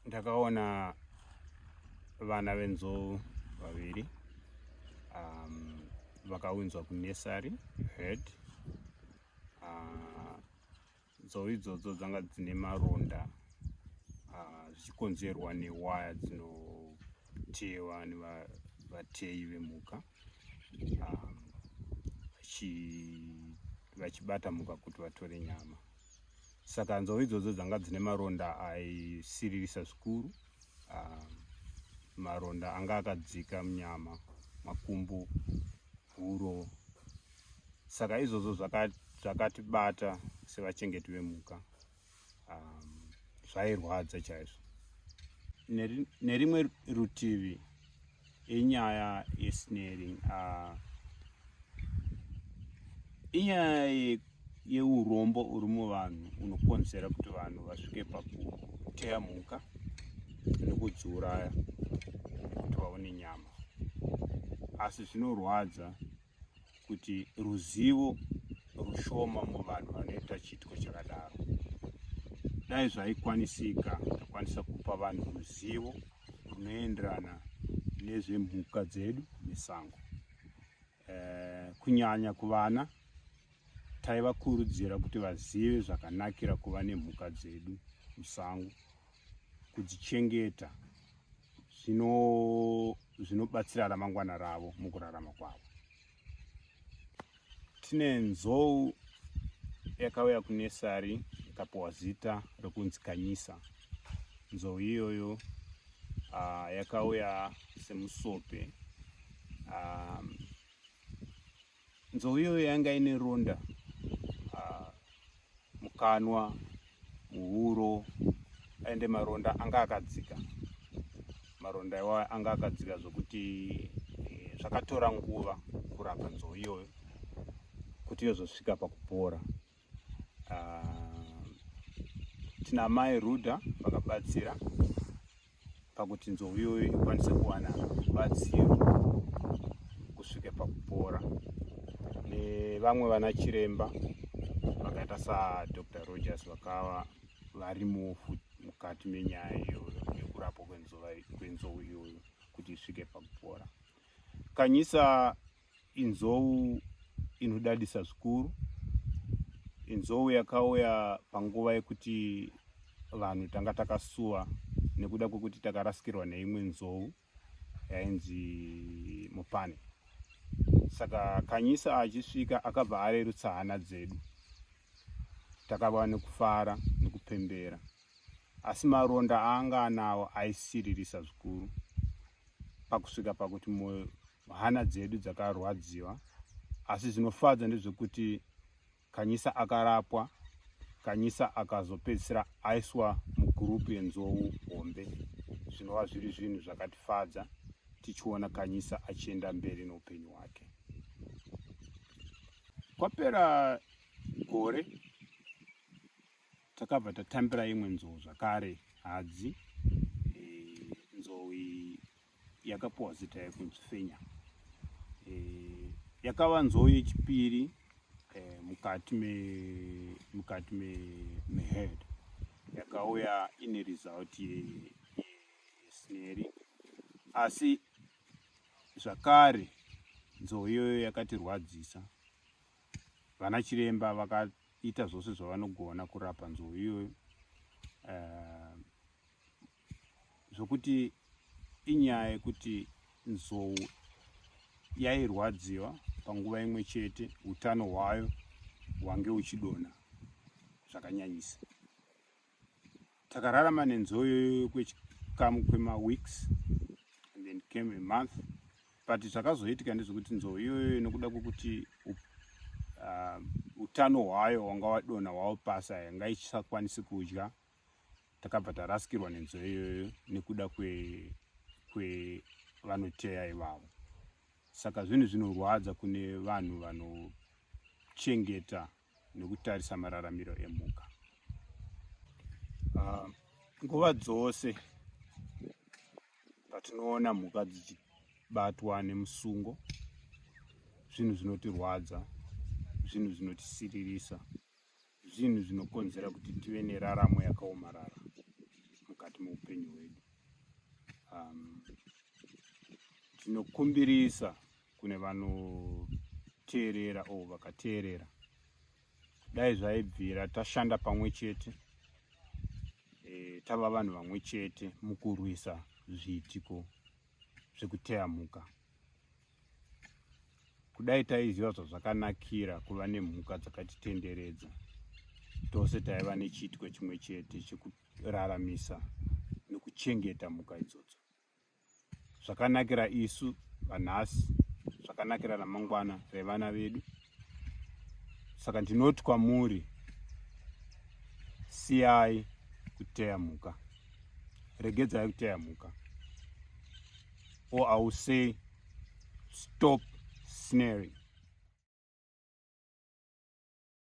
Ndakaona vana venzou vaviri vakaunzwa kunesari head. Nzou idzodzo dzanga dzine maronda zvichikonzerwa newaya dzinotewa nevateyi vemhuka vachibata mhuka kuti vatore nyama. Saka nzou idzodzo dzanga dzine maronda aisiririsa zvikuru, maronda anga akadzika munyama, makumbo, huro. Saka izvozvo zvakatibata sevachengeti vemhuka, zvairwadza chaizvo. Nerimwe rutivi inyaya yesnaring, inyaya yeurombo uri muvanhu unokonzera kuti vanhu vasvike pakuteya mhuka nekudziuraya kuti vaone nyama. Asi zvinorwadza kuti ruzivo rushoma muvanhu vanoita chiitiko chakadaro. Dai zvaikwanisika takwanisa kupa vanhu ruzivo runoenderana nezvemhuka dzedu nesango. Kunyanya kuvana taivakurudzira kuti vazive zvakanakira kuva nemhuka dzedu musango, kudzichengeta zvinobatsira ramangwana ravo mukurarama kwavo. Tine nzou yakauya kunesari ikapiwa zita rokunzi Khanyisa. Nzou iyoyo yakauya semusope. Nzou iyoyo yanga ine ronda mukanwa, muhuro, ende maronda anga akadzika. Maronda iwayo anga akadzika zvokuti zvakatora nguva kurapa nzou iyoyo kuti yozosvika pakupora. Tina mai Rudha vakabatsira pakuti nzou iyoyo ikwanise kuwana rubatsiro kusvika pakupora, nevamwe vana chiremba vakaita saDr. Rogers vakava varimo mukati menyaya iyoyo yekurapwa kwenzou iyoyo kuti isvike pakupora. Khanyisa inzou inodadisa zvikuru. Inzou yakauya panguva yekuti vanhu tanga takasuwa nekuda kwekuti takarasikirwa neimwe nzou yainzi Mupane. Saka Khanyisa achisvika akabva arerutsa hana dzedu, takava nekufara nekupembera. Asi maronda anga anawo aisiririsa zvikuru pakusvika pakuti hana dzedu dzakarwadziwa. Asi zvinofadza ndezvekuti Khanyisa akarapwa, Khanyisa akazopedzisira aiswa mugurupu yenzou hombe. Zvinova zviri zvinhu zvakatifadza tichiona Khanyisa achienda mberi noupenyu hwake. Kwapera gore takabva tatambira imwe nzou zvakare, hadzi. Nzou iyi yakapiwa zita yekunzi Fenya. Yakava nzou yechipiri mukati mehead. Yakauya ine result yesnaring. Asi zvakare nzou iyoyo yakatirwadzisa. Vana chiremba vakaita zvose zvavanogona kurapa nzou iyoyo, zvokuti inyaya yekuti nzou yairwadziwa panguva imwe chete, utano hwayo hwange huchidonha zvakanyanyisa. Takararama nenzou iyoyo kwechikamu kwemaweeks and then came a month, but zvakazoitika ndezvekuti nzou iyoyo nekuda kwekuti utano hwayo hwanga hwadonha hwao pasa, yanga isisakwanisi kudya, takabva tarasikirwa nenzou iyoyo nekuda kwevanoteya ivavo. Saka zvinhu zvinorwadza kune vanhu vanochengeta nekutarisa mararamiro emhuka. Nguva dzose patinoona mhuka dzichibatwa nemusungo, zvinhu zvinotirwadza, zvinhu zvinotisiririsa, zvinhu zvinokonzera kuti tive neraramo yakaomarara mukati muupenyu hwedu. Tinokumbirisa kune vanoteerera vakateerera, dai zvaibvira tashanda pamwe chete, tava vanhu vamwe chete mukurwisa zviitiko zvekuteyamuka. Kudai taiziva zvazvakanakira kuva nemhuka dzakatitenderedza, tose taiva nechiitiko chimwe chete chekuraramisa nekuchengeta mhuka idzodzo. Zvakanakira isu vanhasi, zvakanakira ramangwana revana vedu. Saka ndinoti kwamuri, siyai kuteyamuka, regedzai kuteyamuka. Or I will say, stop snaring.